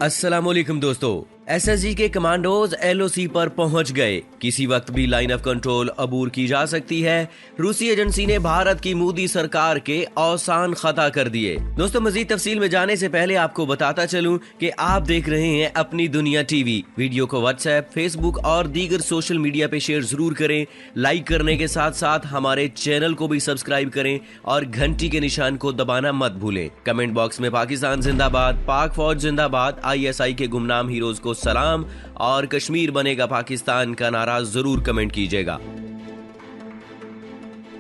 अस्सलाम वालेकुम दोस्तों। एसएसजी के कमांडोज एलओसी पर पहुंच गए। किसी वक्त भी लाइन ऑफ कंट्रोल अबूर की जा सकती है। रूसी एजेंसी ने भारत की मोदी सरकार के औसान खता कर दिए। दोस्तों, मजीद तफसील में जाने से पहले आपको बताता चलूं कि आप देख रहे हैं अपनी दुनिया टीवी। वीडियो को व्हाट्सएप, फेसबुक और दीगर सोशल मीडिया पे शेयर जरूर करें। लाइक करने के साथ साथ हमारे चैनल को भी सब्सक्राइब करें और घंटी के निशान को दबाना मत भूलें। कमेंट बॉक्स में पाकिस्तान जिंदाबाद, पाक फौज जिंदाबाद, आईएसआई के गुमनाम हीरोज को सलाम और कश्मीर बनेगा पाकिस्तान का नारा जरूर कमेंट कीजिएगा।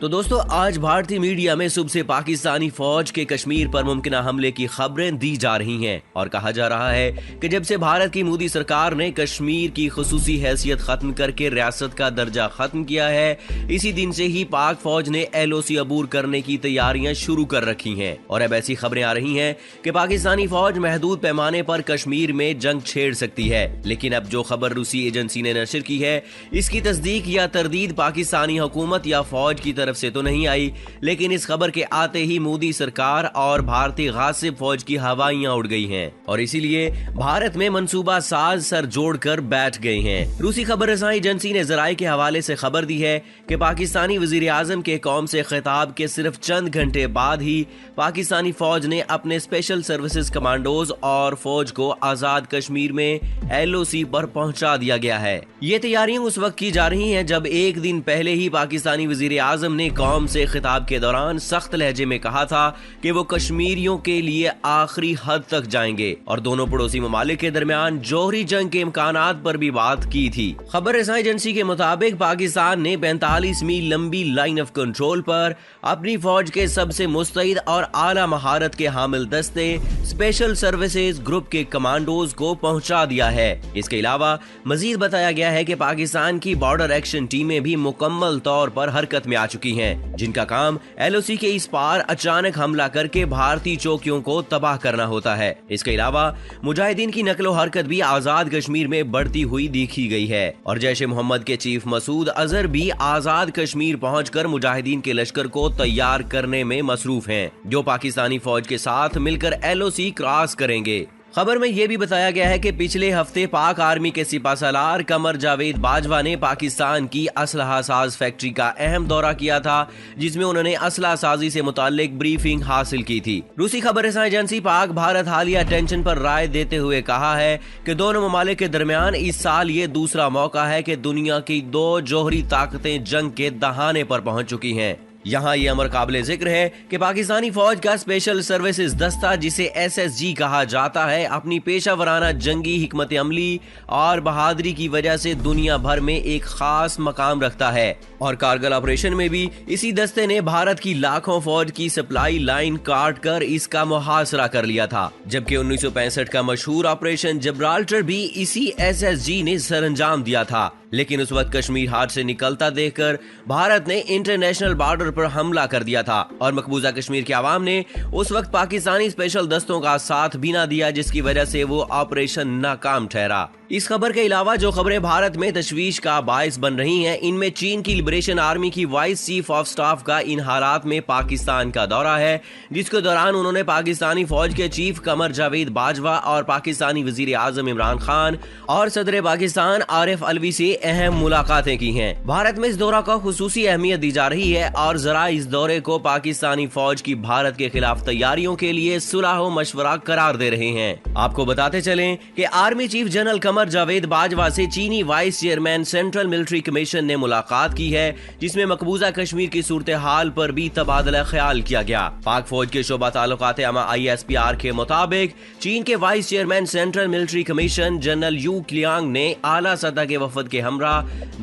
तो दोस्तों, आज भारतीय मीडिया में सुबह से पाकिस्तानी फौज के कश्मीर पर मुमकिन हमले की खबरें दी जा रही हैं और कहा जा रहा है कि जब से भारत की मोदी सरकार ने कश्मीर की खुसूसी हैसियत खत्म करके रियासत का दर्जा खत्म किया है, इसी दिन से ही पाक फौज ने एलओसी अबूर करने की तैयारियां शुरू कर रखी हैं। और अब ऐसी खबरें आ रही हैं कि पाकिस्तानी फौज महदूद पैमाने पर कश्मीर में जंग छेड़ सकती है। लेकिन अब जो खबर रूसी एजेंसी ने नशर की है, इसकी तस्दीक या तरदीद पाकिस्तानी हुकूमत या फौज की तरफ से तो नहीं आई, लेकिन इस खबर के आते ही मोदी सरकार और भारतीय गासिब फौज की हवाइयां उड़ गई हैं और इसीलिए भारत में मंसूबा साज सर जोड़कर बैठ गए हैं। रूसी खबर रसाई एजेंसी ने जराये के हवाले से खबर दी है कि पाकिस्तानी वजीर आजम के कौम से खिताब के सिर्फ चंद घंटे बाद ही पाकिस्तानी फौज ने अपने स्पेशल सर्विसेज कमांडोज और फौज को आजाद कश्मीर में एलओसी पर पहुंचा दिया गया है। ये तैयारियां उस वक्त की जा रही हैं जब एक दिन पहले ही पाकिस्तानी वजीर आजम ने कौम से खिताब के दौरान सख्त लहजे में कहा था कि वो कश्मीरियों के लिए आखिरी हद तक जाएंगे और दोनों पड़ोसी ममालिक के दरमियान जौहरी जंग के इम्कानात पर भी बात की थी। खबर रसाई एजेंसी के मुताबिक पाकिस्तान ने 45 मील लंबी लाइन ऑफ कंट्रोल पर अपनी फौज के सबसे मुस्तैद और आला महारत के हामिल दस्ते स्पेशल सर्विसेज ग्रुप के कमांडोज को पहुंचा दिया है। इसके अलावा मजीद बताया गया है कि पाकिस्तान की बॉर्डर एक्शन टीमें भी मुकम्मल तौर पर हरकत में आ चुकी हैं, जिनका काम एलओसी के इस पार अचानक हमला करके भारतीय चौकियों को तबाह करना होता है। इसके अलावा मुजाहिदीन की नकलो हरकत भी आजाद कश्मीर में बढ़ती हुई देखी गई है और जैश ए मोहम्मद के चीफ मसूद अजहर भी आजाद कश्मीर पहुंचकर मुजाहिदीन के लश्कर को तैयार करने में मसरूफ हैं, जो पाकिस्तानी फौज के साथ मिलकर एलओसी क्रॉस करेंगे। खबर में यह भी बताया गया है कि पिछले हफ्ते पाक आर्मी के सिपाहसालार कमर जावेद बाजवा ने पाकिस्तान की असलहा साज फैक्ट्री का अहम दौरा किया था, जिसमें उन्होंने असलहा साजी से मुताल्लिक ब्रीफिंग हासिल की थी। रूसी खबर रसाई एजेंसी पाक भारत हालिया टेंशन पर राय देते हुए कहा है कि दोनों ममालिक के दरमियान इस साल ये दूसरा मौका है कि दुनिया की दो जौहरी ताकतें जंग के दहाने पर पहुंच चुकी हैं। यहाँ ये अमर काबिल जिक्र है कि पाकिस्तानी फौज का स्पेशल सर्विसेज दस्ता, जिसे एसएसजी कहा जाता है, अपनी पेशा वराना जंगी हिकमत अमली और बहादुरी की वजह से दुनिया भर में एक खास मकाम रखता है और कारगिल ऑपरेशन में भी इसी दस्ते ने भारत की लाखों फौज की सप्लाई लाइन काट कर इसका मुहासरा कर लिया था। जबकि 1965 का मशहूर ऑपरेशन जिब्राल्टर भी इसी एसएसजी ने सरअंजाम दिया था। लेकिन उस वक्त कश्मीर हाथ से निकलता देखकर भारत ने इंटरनेशनल बॉर्डर पर हमला कर दिया था और मकबूजा कश्मीर के आवाम ने उस वक्त पाकिस्तानी स्पेशल दस्तों का साथ भी ना दिया, जिसकी वजह से वो ऑपरेशन नाकाम ठहरा। इस खबर के अलावा जो खबरें भारत में तशवीश का बायस बन रही हैं, इनमें चीन की लिबरेशन आर्मी की वाइस चीफ ऑफ स्टाफ का इन हालात में पाकिस्तान का दौरा है, जिसके दौरान उन्होंने पाकिस्तानी फौज के चीफ कमर जावेद बाजवा और पाकिस्तानी वजीर आजम इमरान खान और सदर पाकिस्तान आरिफ अलवी से अहम मुलाकातें की हैं। भारत में इस दौरा को खुसूसी अहमियत दी जा रही है और जरा इस दौरे को पाकिस्तानी फौज की भारत के खिलाफ तैयारियों के लिए सुलह व मशवरा करार दे रहे हैं। आपको बताते चलें कि army chief general Qamar Javed Bajwa से चीनी vice chairman central military commission ने मुलाकात की है, जिसमें मकबूजा कश्मीर की सूरत हाल पर भी तबादला ख्याल किया गया। पाक फौज के शोबा ताल्लुकात आमा ISPR के मुताबिक चीन के vice chairman central military commission general यू क्लियांग ने आला सतह के वफद के हमरा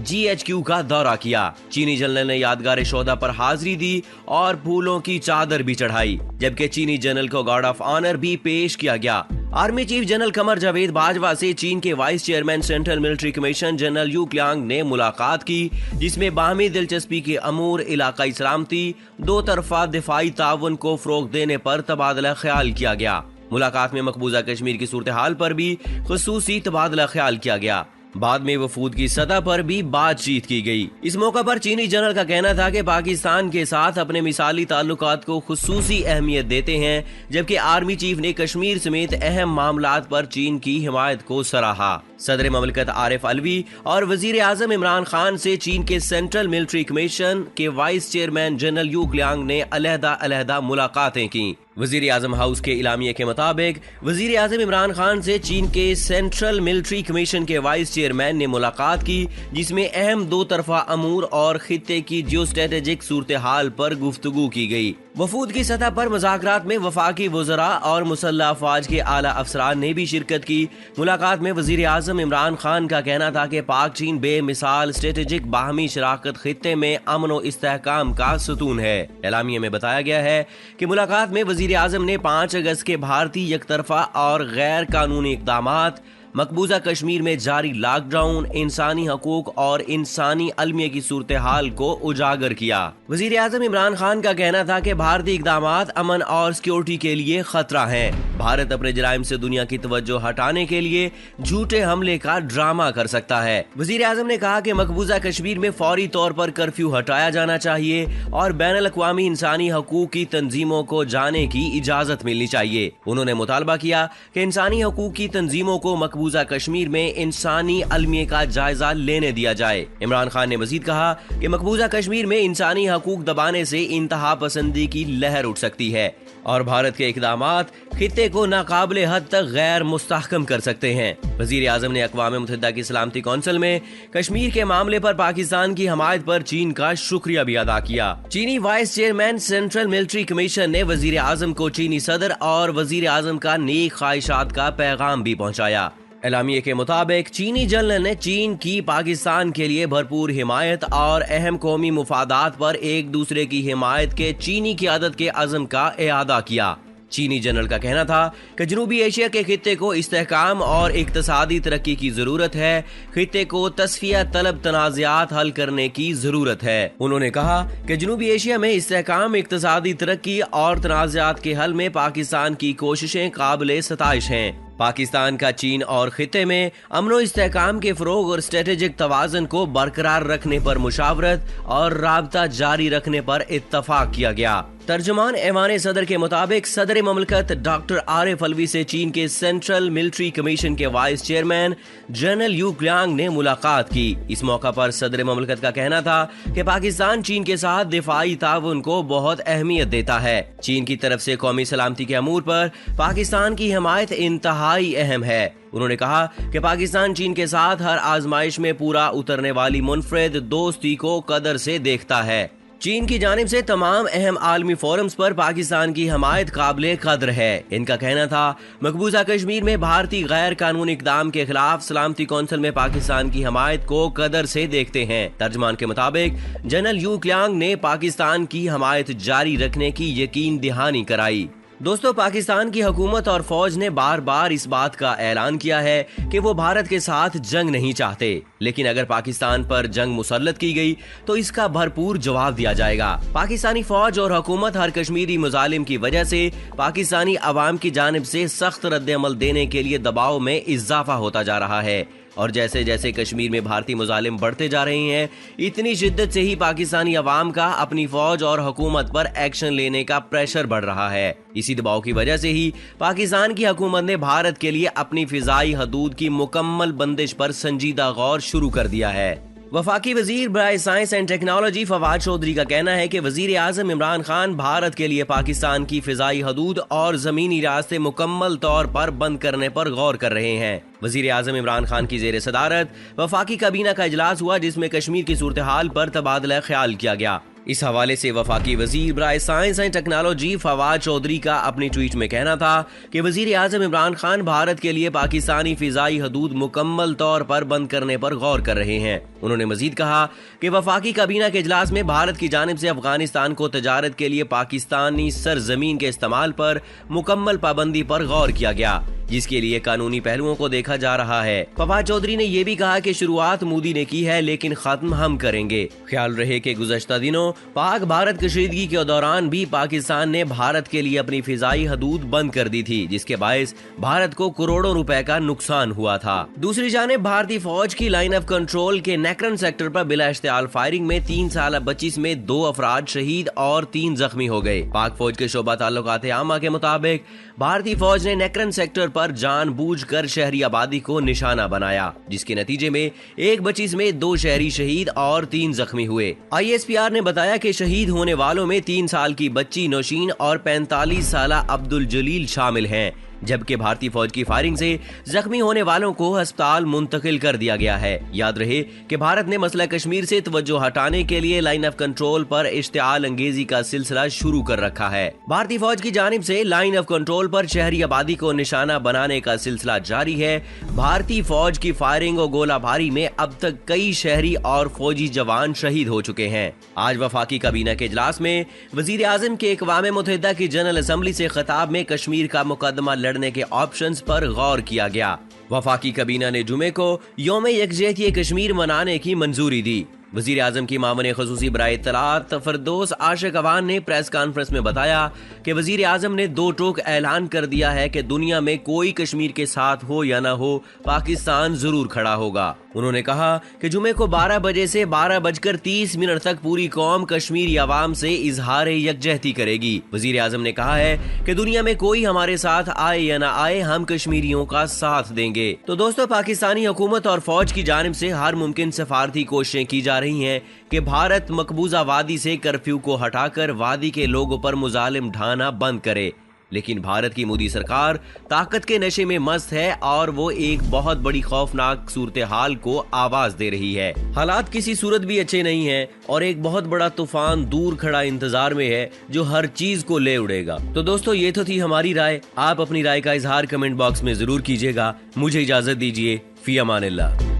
GHQ का दौरा किया। चीनी जनरल ने यादगार शोहदा पर हाजिरी दी और फूलों की चादर भी चढ़ाई, जबकि चीनी जनरल को गार्ड ऑफ ऑनर भी पेश किया गया। Army chief general Qamar Javed Bajwa से चीन के vice chairman central military commission general यू क्लियांग ने मुलाकात की, जिसमें बाहमी दिलचस्पी के अमूर, इलाकाई सलामती, दो तरफा दिफाई ताउन को फरोग देने पर तबादला ख्याल किया गया। मुलाकात में मकबूजा कश्मीर की सूरत हाल पर भी खुसूसी तबादला ख्याल किया गया। बाद में वफूद की सतह पर भी बातचीत की गई। इस मौका पर चीनी जनरल का कहना था कि पाकिस्तान के साथ अपने मिसाली ताल्लुकात को खुसूसी अहमियत देते हैं, जबकि आर्मी चीफ ने कश्मीर समेत अहम मामलात पर चीन की हिमायत को सराहा। सदर ममलकत आरिफ अलवी और वजीर आजम इमरान खान से चीन के सेंट्रल मिलिट्री कमीशन के वाइस चेयरमैन जनरल यू क्लियांग ने अलहदा मुलाकातें की। वजीर आजम हाउस के इलामिये के मुताबिक वजीर आजम इमरान खान से चीन के सेंट्रल मिलिट्री कमीशन के वाइस चेयरमैन ने मुलाकात की, जिसमें अहम दो तरफा अमूर और खित्ते की जियो स्ट्रेटेजिक सूरत हाल पर गुफ्तगू की गई। वफूद की सतह पर मुज़ाकरात में वफाकी वज़रा और मुसल्लह अफवाज के आला अफसरान ने भी शिरकत की। मुलाकात में वजीर आजम इमरान खान का कहना था कि पाक चीन बेमिसाल स्ट्रेटेजिक बाहमी शराकत खित्ते में अमन और इस्तेहकाम का सतून है। एलामिया में बताया गया है कि मुलाकात में वजीर आजम ने 5 अगस्त के भारतीय यकतरफा और गैर कानूनी इक़दामात, मकबूजा कश्मीर में जारी लॉकडाउन, इंसानी हकूक और इंसानी अलमिया की सूरत हाल को उजागर किया। वजीर आजम इमरान खान का कहना था कि भारतीय इक़दामात अमन और सिक्योरिटी के लिए खतरा हैं। भारत अपने जराइम से दुनिया की तवज्जो हटाने के लिए झूठे हमले का ड्रामा कर सकता है। वजीर आजम ने कहा कि मकबूजा कश्मीर में फौरी तौर पर कर्फ्यू हटाया जाना चाहिए और बैनुल अक़वामी इंसानी हकूक की तंजीमों को जाने की इजाजत मिलनी चाहिए। उन्होंने मुतालबा किया कि इंसानी हकूक की तंजीमों को मकबूजा कश्मीर में इंसानी अलमिये का जायजा लेने दिया जाए। इमरान खान ने मजीद कहा कि मकबूजा कश्मीर में इंसानी हकूक दबाने से इंतहा पसंदी की लहर उठ सकती है और भारत के इक़दामात खित्ते को नाकाबिले हद तक गैर मुस्तहकम कर सकते हैं। वजीर आजम ने अक़वाम मुत्तहिदा की सलामती कौंसिल में कश्मीर के मामले पर पाकिस्तान की हमायत पर चीन का शुक्रिया भी अदा किया। चीनी vice chairman central military commission ने वजीर आजम को चीनी सदर और वजीर आजम का नेक ख्वाहिशात का पैगाम भी पहुँचाया। एलामिये के मुताबिक चीनी जनरल ने चीन की पाकिस्तान के लिए भरपूर हिमायत और अहम कौमी मुफादात पर एक दूसरे की हिमायत के चीनी क़यादत के अज़्म का इआदा किया। चीनी जनरल का कहना था कि जनूबी एशिया के खित्ते को इस्तेहकाम और इक्तसादी तरक्की की जरूरत है। खित्ते को तस्फिया तलब तनाज़ात हल करने की जरूरत है। उन्होंने कहा कि जनूबी एशिया में इस्तेहकाम, इक्तसादी तरक्की और तनाज़ात के हल में पाकिस्तान की कोशिशें काबिले सताइश हैं। पाकिस्तान का चीन और खित्ते में अमनो इस्तेहकाम के फरोग और स्ट्रेटेजिक तवाज़न को बरकरार रखने पर मुशावरत और राबता जारी रखने पर इत्तफाक किया गया। तर्जुमान ऐवान सदर के मुताबिक सदर ममलकत डॉक्टर आरिफ अलवी से चीन के सेंट्रल मिलिट्री कमीशन के वाइस चेयरमैन जनरल यू क्लियांग ने मुलाकात की। इस मौका पर सदर ममलकत का कहना था कि पाकिस्तान चीन के साथ दिफाई ताउन को बहुत अहमियत देता है। चीन की तरफ से कौमी सलामती के अमूर पर पाकिस्तान की हिमायत इंतहाई अहम है। उन्होंने कहा कि पाकिस्तान चीन के साथ हर आजमाइश में पूरा उतरने वाली मुनफरिद दोस्ती को कदर से देखता है। चीन की जानिब से तमाम अहम आलमी फोरम्स पर पाकिस्तान की हमायत काबिले कदर है। इनका कहना था मकबूजा कश्मीर में भारतीय गैर कानूनी इक़दाम के खिलाफ सलामती कौंसिल में पाकिस्तान की हमायत को कदर से देखते हैं। तर्जमान के मुताबिक जनरल यू क्लियांग ने पाकिस्तान की हमायत जारी रखने की यकीन दहानी कराई। दोस्तों, पाकिस्तान की हुकूमत और फौज ने बार बार इस बात का ऐलान किया है कि वो भारत के साथ जंग नहीं चाहते, लेकिन अगर पाकिस्तान पर जंग मुसल्लत की गई तो इसका भरपूर जवाब दिया जाएगा। पाकिस्तानी फौज और हुकूमत हर कश्मीरी मुजालिम की वजह से पाकिस्तानी अवाम की जानिब से सख्त रद्द-ए-अमल देने के लिए दबाव में इजाफा होता जा रहा है और जैसे जैसे कश्मीर में भारतीय मुजालिम बढ़ते जा रहे हैं, इतनी शिद्दत से ही पाकिस्तानी अवाम का अपनी फौज और हुकूमत पर एक्शन लेने का प्रेशर बढ़ रहा है। इसी दबाव की वजह से ही पाकिस्तान की हुकूमत ने भारत के लिए अपनी फिजाई हदूद की मुकम्मल बंदिश पर संजीदा गौर शुरू कर दिया है। वफाकी वजीर बराए science and technology Fawad Chaudhry का कहना है कि वजीर आजम इमरान खान भारत के लिए पाकिस्तान की फिजाई हदूद और जमीनी रास्ते मुकम्मल तौर पर बंद करने पर गौर कर रहे हैं। वजीर आजम इमरान खान की जेर सदारत वफाकी काबीना का इजलास हुआ, जिसमें कश्मीर की सूरत हाल पर तबादला ख्याल किया गया। इस हवाले से वफाकी वजीर बराए science and technology Fawad Chaudhry का अपनी ट्वीट में कहना था कि वजीर आजम इमरान खान भारत के लिए पाकिस्तानी फिजाई हदूद मुकम्मल तौर पर बंद करने पर गौर कर रहे हैं। उन्होंने मजीद कहा कि वफाकी काबीना के इजलास में भारत की जानिब से अफगानिस्तान को तजारत के लिए पाकिस्तानी सरजमीन के इस्तेमाल पर मुकम्मल पाबंदी पर गौर किया गया। जिसके लिए कानूनी पहलुओं को देखा जा रहा है। फवाद चौधरी ने ये भी कहा कि शुरुआत मोदी ने की है, लेकिन खत्म हम करेंगे। ख्याल रहे कि गुज़श्ता दिनों पाक भारत कशीदगी के दौरान भी पाकिस्तान ने भारत के लिए अपनी फिजाई हदूद बंद कर दी थी, जिसके बायस भारत को करोड़ों रुपए का नुकसान हुआ था। दूसरी जानिब भारतीय फौज की लाइन ऑफ कंट्रोल के नेकरन सेक्टर पर बिला इश्तियाल फायरिंग में 3 साल बच्ची में 2 अफराद शहीद और 3 जख्मी हो गए। पाक फौज के शोबा ताल्लुकात आमा के मुताबिक भारतीय फौज ने नेकरन सेक्टर पर जानबूझकर शहरी आबादी को निशाना बनाया, जिसके नतीजे में 1 बच्ची में 2 शहरी शहीद और 3 जख्मी हुए। ISPR ने बताया कि शहीद होने वालों में 3 साल की बच्ची नौशीन और 45 साल अब्दुल जलील शामिल हैं, जबकि भारतीय फौज की फायरिंग से जख्मी होने वालों को अस्पताल मुंतकिल कर दिया गया है। याद रहे कि भारत ने मसला कश्मीर से तवज्जो हटाने के लिए लाइन ऑफ कंट्रोल पर इश्तियाल अंगेजी का सिलसिला शुरू कर रखा है। भारतीय फौज की जानिब से लाइन ऑफ कंट्रोल पर शहरी आबादी को निशाना बनाने का सिलसिला जारी है। भारतीय फौज की फायरिंग और गोलाबारी में अब तक कई शहरी और फौजी जवान शहीद हो चुके हैं। आज वफाकी काबीना के इजलास में वजीर आजम के अक़वाम मुत्तहिदा की जनरल असम्बली से खिताब में कश्मीर का मुकदमा लड़ने के ऑप्शंस पर गौर किया गया। वफाकी काबीना ने जुमे को यौम यकजहती कश्मीर मनाने की मंजूरी दी। वजीर आजम की मामले खसूसी बराए इत्तलात फरदौस आशिक अवान ने प्रेस कॉन्फ्रेंस में बताया कि वजीर आजम ने 2 टोक ऐलान कर दिया है कि दुनिया में कोई कश्मीर के साथ हो या न हो, पाकिस्तान जरूर खड़ा होगा। उन्होंने कहा कि जुमे को 12 बजे से 12:30 तक पूरी कौम कश्मीरी अवाम से इजहार यकजहती करेगी। वजीर आजम ने कहा है कि दुनिया में कोई हमारे साथ आए या न आए, हम कश्मीरियों का साथ देंगे। तो दोस्तों, पाकिस्तानी हुकूमत और फौज की जानिब से हर मुमकिन सफारती कोशिशें की जा रही हैं कि भारत मकबूजा वादी से कर्फ्यू को हटाकर वादी के लोगों पर मुजालिम ढाना बंद करे, लेकिन भारत की मोदी सरकार ताकत के नशे में मस्त है और वो एक बहुत बड़ी खौफनाक सूरत हाल को आवाज दे रही है। हालात किसी सूरत भी अच्छे नहीं है और एक बहुत बड़ा तूफान दूर खड़ा इंतजार में है जो हर चीज को ले उड़ेगा। तो दोस्तों, ये तो थी हमारी राय। आप अपनी राय का इजहार कमेंट बॉक्स में जरूर कीजिएगा। मुझे इजाजत दीजिए। फी अमानिल्लाह।